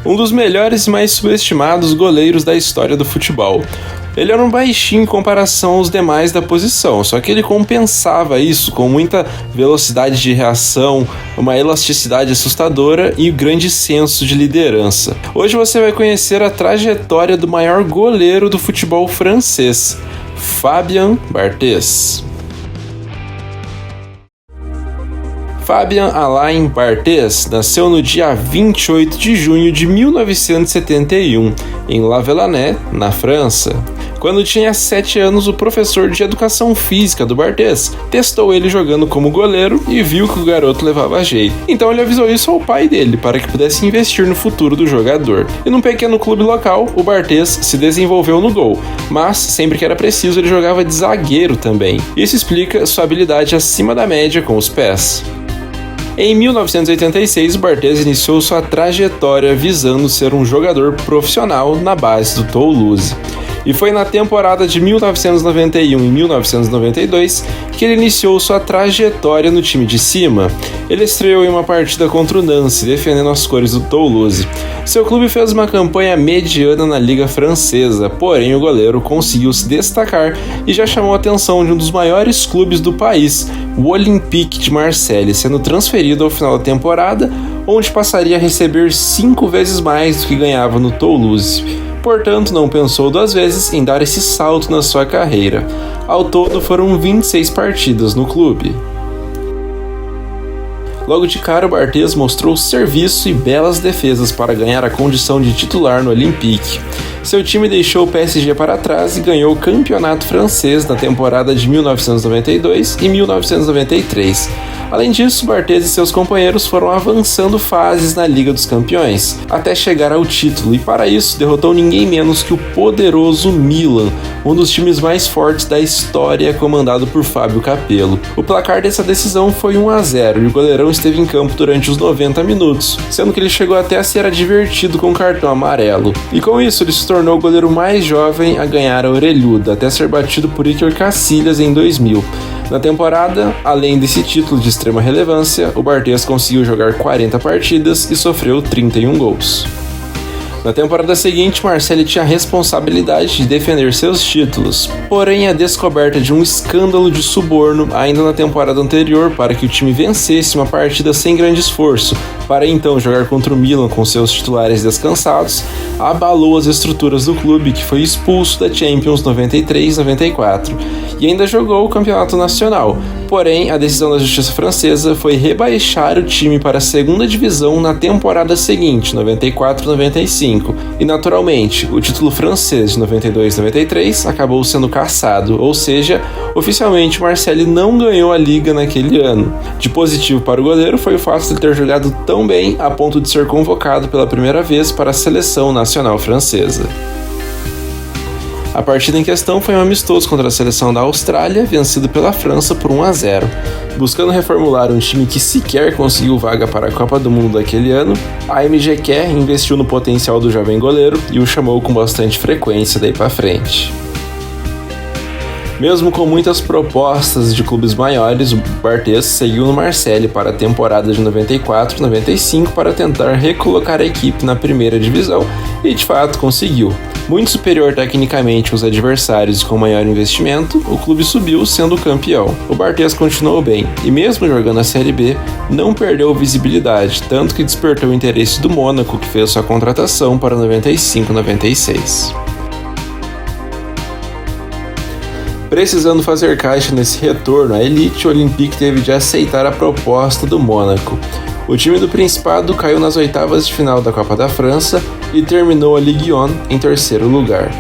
um dos melhores e mais subestimados goleiros da história do futebol. Ele era um baixinho em comparação aos demais da posição, só que ele compensava isso com muita velocidade de reação, uma elasticidade assustadora e um grande senso de liderança. Hoje você vai conhecer a trajetória do maior goleiro do futebol francês, Fabien Barthez. Fabien Alain Barthez nasceu no dia 28 de junho de 1971, em Lavelanet, na França. Quando tinha 7 anos, o professor de educação física do Barthez testou ele jogando como goleiro e viu que o garoto levava jeito. Então ele avisou isso ao pai dele, para que pudesse investir no futuro do jogador. E num pequeno clube local, o Barthez se desenvolveu no gol, mas sempre que era preciso ele jogava de zagueiro também. Isso explica sua habilidade acima da média com os pés. Em 1986, o Barthez iniciou sua trajetória visando ser um jogador profissional na base do Toulouse. E foi na temporada de 1991 e 1992 que ele iniciou sua trajetória no time de cima. Ele estreou em uma partida contra o Nancy, defendendo as cores do Toulouse. Seu clube fez uma campanha mediana na Liga Francesa, porém o goleiro conseguiu se destacar e já chamou a atenção de um dos maiores clubes do país, o Olympique de Marseille, sendo transferido ao final da temporada, onde passaria a receber 5 vezes mais do que ganhava no Toulouse. Portanto, não pensou 2 vezes em dar esse salto na sua carreira. Ao todo, foram 26 partidas no clube. Logo de cara, o Barthez mostrou serviço e belas defesas para ganhar a condição de titular no Olympique. Seu time deixou o PSG para trás e ganhou o campeonato francês na temporada de 1992 e 1993. Além disso, Barthez e seus companheiros foram avançando fases na Liga dos Campeões, até chegar ao título, e para isso derrotou ninguém menos que o poderoso Milan, um dos times mais fortes da história, comandado por Fábio Capello. O placar dessa decisão foi 1-0 e o goleirão esteve em campo durante os 90 minutos, sendo que ele chegou até a ser advertido com cartão amarelo. E com isso ele se tornou o goleiro mais jovem a ganhar a orelhuda, até ser batido por Iker Casillas em 2000. Na temporada, além desse título de extrema relevância, o Barthez conseguiu jogar 40 partidas e sofreu 31 gols. Na temporada seguinte, Marseille tinha a responsabilidade de defender seus títulos, porém a descoberta de um escândalo de suborno ainda na temporada anterior para que o time vencesse uma partida sem grande esforço, para então jogar contra o Milan com seus titulares descansados, abalou as estruturas do clube, que foi expulso da Champions 93-94 e ainda jogou o campeonato nacional. Porém, a decisão da justiça francesa foi rebaixar o time para a segunda divisão na temporada seguinte, 94-95, e naturalmente, o título francês de 92-93 acabou sendo cassado, ou seja, oficialmente o Marseille não ganhou a liga naquele ano. De positivo para o goleiro foi o fato de ter jogado tão bem a ponto de ser convocado pela primeira vez para a seleção nacional francesa. A partida em questão foi um amistoso contra a seleção da Austrália, vencido pela França por 1-0. Buscando reformular um time que sequer conseguiu vaga para a Copa do Mundo daquele ano, a MGQ investiu no potencial do jovem goleiro e o chamou com bastante frequência daí para frente. Mesmo com muitas propostas de clubes maiores, o Barthez seguiu no Marseille para a temporada de 94-95 para tentar recolocar a equipe na primeira divisão e de fato conseguiu. Muito superior tecnicamente aos adversários e com maior investimento, o clube subiu sendo campeão. O Barthez continuou bem e mesmo jogando a Série B, não perdeu visibilidade, tanto que despertou o interesse do Mônaco, que fez sua contratação para 95-96. Precisando fazer caixa nesse retorno à elite, o Olympique teve de aceitar a proposta do Mônaco. O time do Principado caiu nas oitavas de final da Copa da França e terminou a Ligue 1 em terceiro lugar,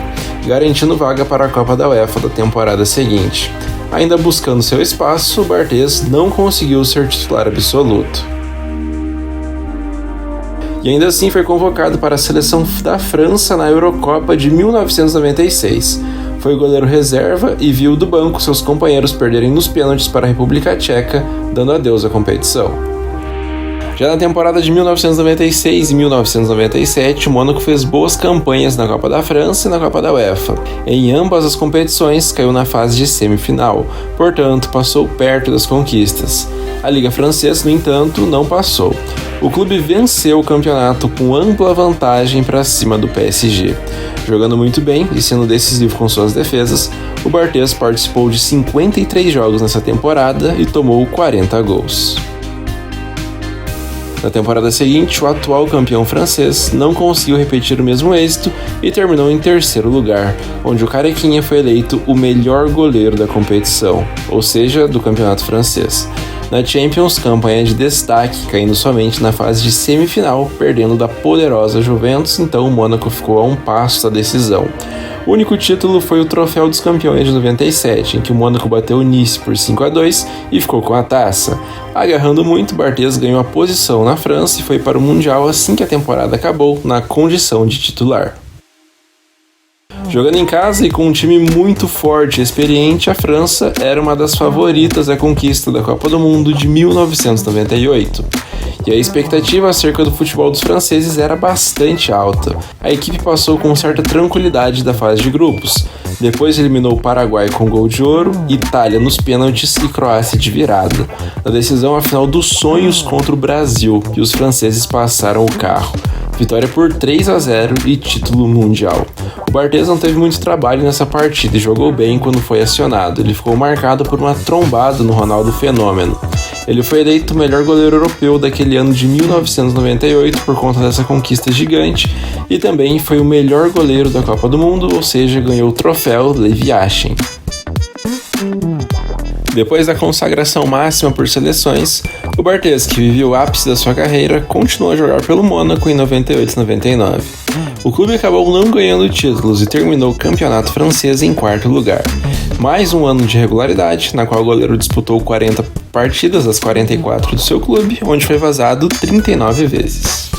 garantindo vaga para a Copa da UEFA da temporada seguinte. Ainda buscando seu espaço, o Barthez não conseguiu ser titular absoluto. E ainda assim foi convocado para a seleção da França na Eurocopa de 1996. Foi goleiro reserva e viu do banco seus companheiros perderem nos pênaltis para a República Tcheca, dando adeus à competição. Já na temporada de 1996 e 1997, o Mônaco fez boas campanhas na Copa da França e na Copa da UEFA. Em ambas as competições, caiu na fase de semifinal, portanto, passou perto das conquistas. A Liga Francesa, no entanto, não passou. o clube venceu o campeonato com ampla vantagem para cima do PSG. Jogando muito bem e sendo decisivo com suas defesas, o Barthez participou de 53 jogos nessa temporada e tomou 40 gols. Na temporada seguinte, o atual campeão francês não conseguiu repetir o mesmo êxito e terminou em terceiro lugar, onde o Carequinha foi eleito o melhor goleiro da competição, ou seja, do campeonato francês. Na Champions, campanha de destaque, caindo somente na fase de semifinal, perdendo da poderosa Juventus, então o Mônaco ficou a um passo da decisão. O único título foi o Troféu dos Campeões de 97, em que o Mônaco bateu o Nice por 5-2 e ficou com a taça. Agarrando muito, Barthez ganhou a posição na França e foi para o Mundial assim que a temporada acabou, na condição de titular. Jogando em casa e com um time muito forte e experiente, a França era uma das favoritas à conquista da Copa do Mundo de 1998. E a expectativa acerca do futebol dos franceses era bastante alta. A equipe passou com certa tranquilidade da fase de grupos. Depois eliminou o Paraguai com gol de ouro, Itália nos pênaltis e Croácia de virada. Na decisão, a final dos sonhos contra o Brasil, e os franceses passaram o carro. Vitória por 3-0 e título mundial. O Barthez não teve muito trabalho nessa partida e jogou bem quando foi acionado. Ele ficou marcado por uma trombada no Ronaldo Fenômeno. Ele foi eleito o melhor goleiro europeu daquele ano de 1998 por conta dessa conquista gigante e também foi o melhor goleiro da Copa do Mundo, ou seja, ganhou o troféu Levi Yashin. Depois da consagração máxima por seleções, o Barthez, que vivia o ápice da sua carreira, continuou a jogar pelo Mônaco em 98 e 99. O clube acabou não ganhando títulos e terminou o campeonato francês em quarto lugar. Mais um ano de regularidade, na qual o goleiro disputou 40 partidas das 44 do seu clube, onde foi vazado 39 vezes.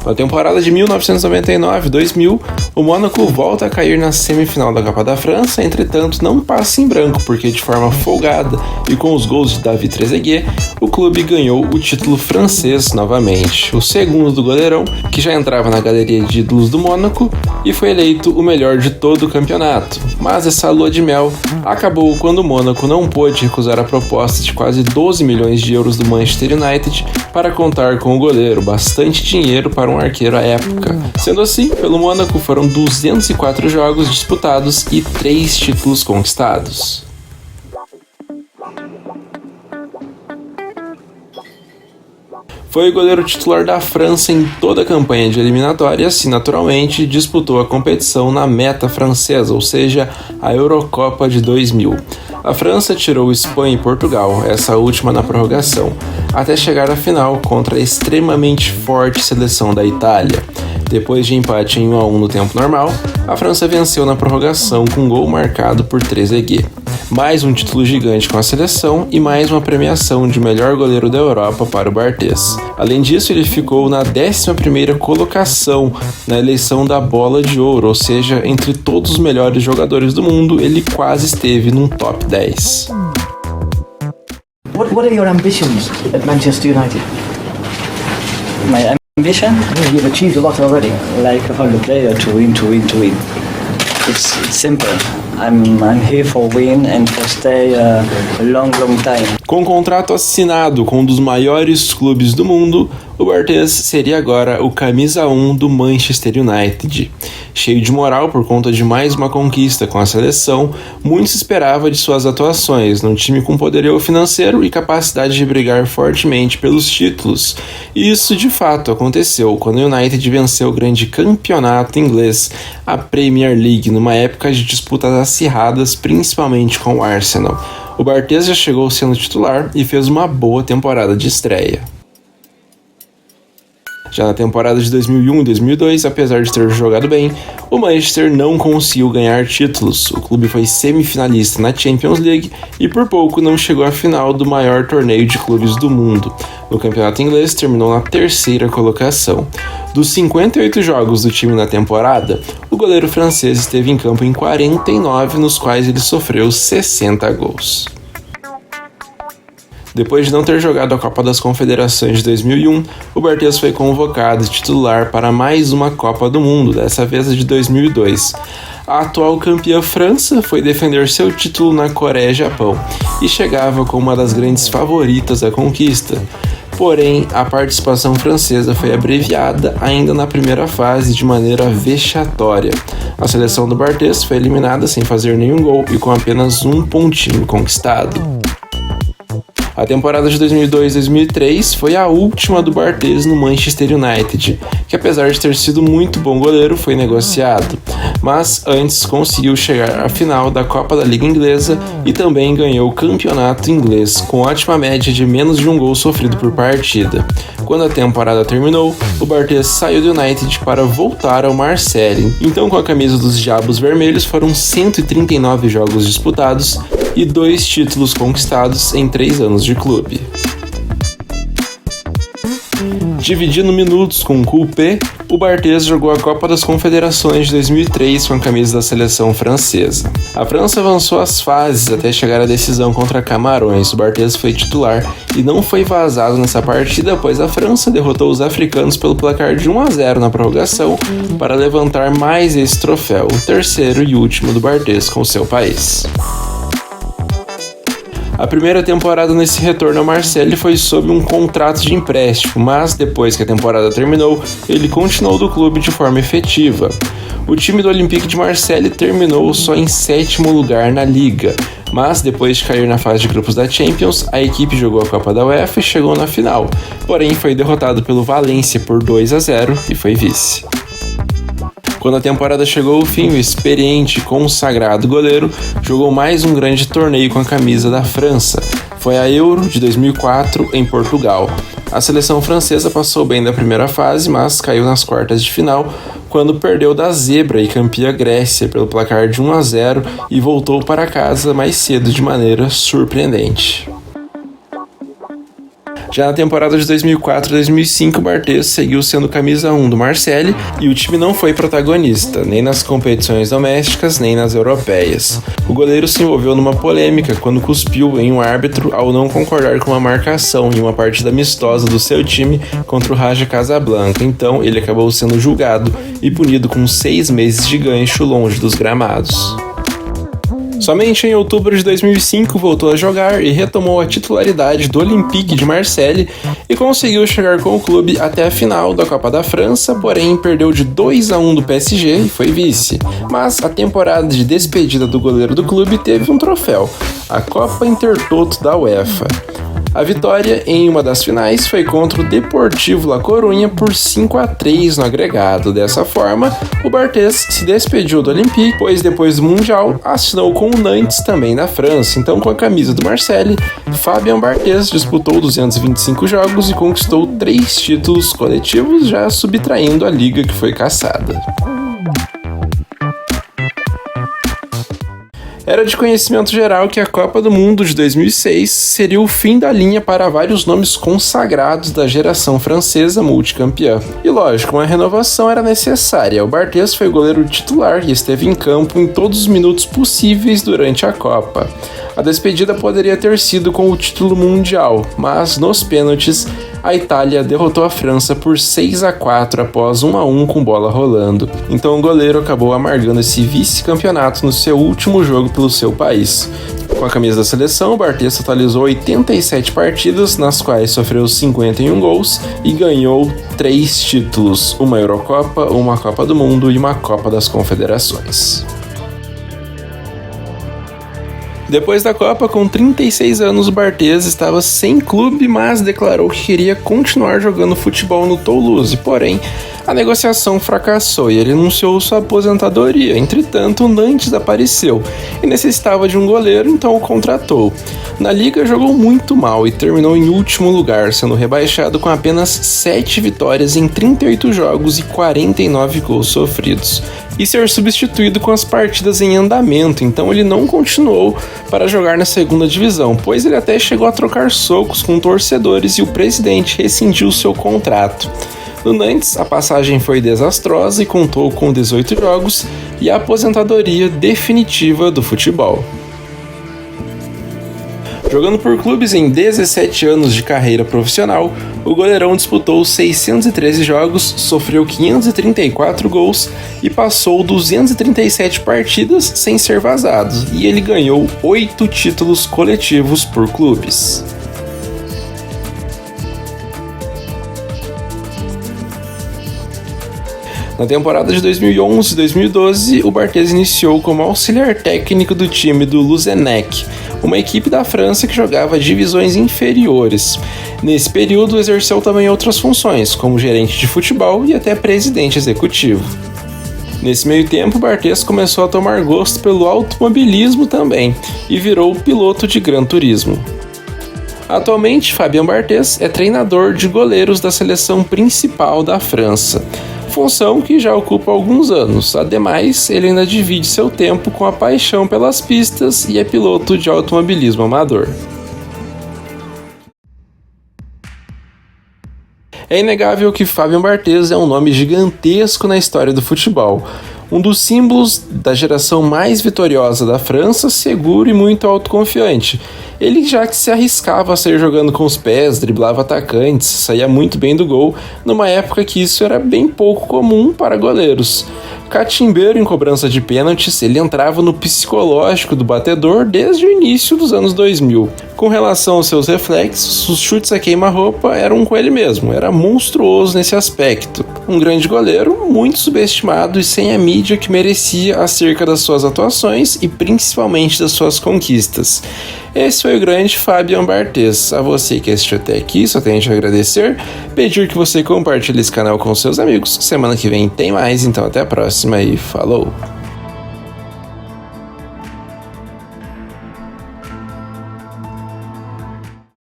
Na temporada de 1999-2000, o Mônaco volta a cair na semifinal da Copa da França, entretanto não passa em branco, porque de forma folgada e com os gols de David Trezeguet, o clube ganhou o título francês novamente, o segundo do goleirão, que já entrava na galeria de ídolos do Mônaco e foi eleito o melhor de todo o campeonato. Mas essa lua de mel acabou quando o Mônaco não pôde recusar a proposta de quase 12 milhões de euros do Manchester United para contar com o goleiro, bastante dinheiro para um arqueiro à época. Sendo assim, pelo Mônaco foram 204 jogos disputados e 3 títulos conquistados. Foi o goleiro titular da França em toda a campanha de eliminatórias e, naturalmente, disputou a competição na meta francesa, ou seja, a Eurocopa de 2000. A França tirou Espanha e Portugal, essa última na prorrogação, até chegar à final contra a extremamente forte seleção da Itália. Depois de empate em 1-1 no tempo normal, a França venceu na prorrogação com um gol marcado por Trezeguet. Mais um título gigante com a seleção e mais uma premiação de melhor goleiro da Europa para o Barthez. Além disso, ele ficou na 11ª colocação na eleição da Bola de Ouro, ou seja, entre todos os melhores jogadores do mundo, ele quase esteve num top 10. What are your ambitions at Manchester United? My ambition? You've achieved a lot already. Like all the player, to win. It's simple. I'm here for win and for stay a long time. Com um contrato assinado com um dos maiores clubes do mundo, o Barthez seria agora o camisa 1 do Manchester United. Cheio de moral por conta de mais uma conquista com a seleção, muito se esperava de suas atuações num time com poderio financeiro e capacidade de brigar fortemente pelos títulos. E isso de fato aconteceu quando o United venceu o grande campeonato inglês, a Premier League, numa época de disputas acirradas, principalmente com o Arsenal. O Barthez já chegou sendo titular e fez uma boa temporada de estreia. Já na temporada de 2001 e 2002, apesar de ter jogado bem, o Manchester não conseguiu ganhar títulos. O clube foi semifinalista na Champions League e por pouco não chegou à final do maior torneio de clubes do mundo. No campeonato inglês, terminou na 3ª colocação. Dos 58 jogos do time na temporada, o goleiro francês esteve em campo em 49, nos quais ele sofreu 60 gols. Depois de não ter jogado a Copa das Confederações de 2001, o Barthez foi convocado titular para mais uma Copa do Mundo, dessa vez a de 2002. A atual campeã França foi defender seu título na Coreia e Japão, e chegava como uma das grandes favoritas à conquista. Porém, a participação francesa foi abreviada ainda na primeira fase de maneira vexatória. A seleção do Barthez foi eliminada sem fazer nenhum gol e com apenas um pontinho conquistado. A temporada de 2002-2003 foi a última do Barthez no Manchester United, que apesar de ter sido muito bom goleiro, foi negociado, mas antes conseguiu chegar à final da Copa da Liga Inglesa e também ganhou o campeonato inglês, com ótima média de menos de um gol sofrido por partida. Quando a temporada terminou, o Barthez saiu do United para voltar ao Marseille. Então, com a camisa dos Diabos Vermelhos, foram 139 jogos disputados e 2 títulos conquistados em 3 anos de clube. Dividindo minutos com o Coupé, o Barthez jogou a Copa das Confederações de 2003 com a camisa da seleção francesa. A França avançou as fases até chegar à decisão contra Camarões. O Barthez foi titular e não foi vazado nessa partida, pois a França derrotou os africanos pelo placar de 1-0 na prorrogação para levantar mais esse troféu, o terceiro e último do Barthez com seu país. A primeira temporada nesse retorno ao Marseille foi sob um contrato de empréstimo, mas depois que a temporada terminou, ele continuou do clube de forma efetiva. O time do Olympique de Marseille terminou só em 7º lugar na liga, mas depois de cair na fase de grupos da Champions, a equipe jogou a Copa da UEFA e chegou na final, porém foi derrotado pelo Valência por 2-0 e foi vice. Quando a temporada chegou ao fim, o experiente e consagrado goleiro jogou mais um grande torneio com a camisa da França. Foi a Euro de 2004 em Portugal. A seleção francesa passou bem da primeira fase, mas caiu nas quartas de final quando perdeu da zebra e campeã Grécia pelo placar de 1-0 e voltou para casa mais cedo de maneira surpreendente. Já na temporada de 2004-2005, o Barthez seguiu sendo camisa 1 do Marseille e o time não foi protagonista, nem nas competições domésticas, nem nas europeias. O goleiro se envolveu numa polêmica quando cuspiu em um árbitro ao não concordar com uma marcação em uma partida amistosa do seu time contra o Raja Casablanca, então ele acabou sendo julgado e punido com 6 meses de gancho longe dos gramados. Somente em outubro de 2005 voltou a jogar e retomou a titularidade do Olympique de Marseille e conseguiu chegar com o clube até a final da Copa da França, porém perdeu de 2-1 do PSG e foi vice. Mas a temporada de despedida do goleiro do clube teve um troféu, a Copa Intertoto da UEFA. A vitória em uma das finais foi contra o Deportivo La Coruña por 5-3 no agregado. Dessa forma, o Barthez se despediu do Olympique, pois depois do Mundial assinou com o Nantes também na França. Então, com a camisa do Marseille, Fabien Barthez disputou 225 jogos e conquistou 3 títulos coletivos, já subtraindo a liga que foi caçada. Era de conhecimento geral que a Copa do Mundo de 2006 seria o fim da linha para vários nomes consagrados da geração francesa multicampeã. E lógico, uma renovação era necessária. O Barthez foi o goleiro titular e esteve em campo em todos os minutos possíveis durante a Copa. A despedida poderia ter sido com o título mundial, mas nos pênaltis, a Itália derrotou a França por 6-4 após 1-1 com bola rolando. Então o goleiro acabou amargando esse vice-campeonato no seu último jogo pelo seu país. Com a camisa da seleção, o Barthez totalizou 87 partidas, nas quais sofreu 51 gols e ganhou 3 títulos, uma Eurocopa, uma Copa do Mundo e uma Copa das Confederações. Depois da Copa, com 36 anos, o Barthez estava sem clube, mas declarou que queria continuar jogando futebol no Toulouse. Porém, a negociação fracassou e ele anunciou sua aposentadoria. Entretanto, o Nantes apareceu e necessitava de um goleiro, então o contratou. Na liga, jogou muito mal e terminou em último lugar, sendo rebaixado com apenas 7 vitórias em 38 jogos e 49 gols sofridos. E ser substituído com as partidas em andamento, então ele não continuou para jogar na segunda divisão, pois ele até chegou a trocar socos com torcedores e o presidente rescindiu seu contrato. No Nantes, a passagem foi desastrosa e contou com 18 jogos e a aposentadoria definitiva do futebol. Jogando por clubes em 17 anos de carreira profissional, o goleirão disputou 613 jogos, sofreu 534 gols e passou 237 partidas sem ser vazado, e ele ganhou 8 títulos coletivos por clubes. Na temporada de 2011 e 2012, o Barthez iniciou como auxiliar técnico do time do Luzenec, uma equipe da França que jogava divisões inferiores. Nesse período, exerceu também outras funções, como gerente de futebol e até presidente executivo. Nesse meio tempo, Barthez começou a tomar gosto pelo automobilismo também e virou piloto de Gran Turismo. Atualmente, Fabien Barthez é treinador de goleiros da seleção principal da França, função que já ocupa há alguns anos. Ademais, ele ainda divide seu tempo com a paixão pelas pistas e é piloto de automobilismo amador. É inegável que Fabien Barthez é um nome gigantesco na história do futebol, um dos símbolos da geração mais vitoriosa da França, seguro e muito autoconfiante. Ele já que se arriscava a sair jogando com os pés, driblava atacantes, saía muito bem do gol, numa época que isso era bem pouco comum para goleiros. Catimbeiro em cobrança de pênaltis, ele entrava no psicológico do batedor desde o início dos anos 2000. Com relação aos seus reflexos, os chutes a queima-roupa eram com ele mesmo, era monstruoso nesse aspecto. Um grande goleiro, muito subestimado e sem a mídia que merecia acerca das suas atuações e principalmente das suas conquistas. Esse foi o grande Fabien Barthez. A você que assistiu até aqui, só tenho a agradecer, pedir que você compartilhe esse canal com seus amigos. Semana que vem tem mais, então até a próxima e falou!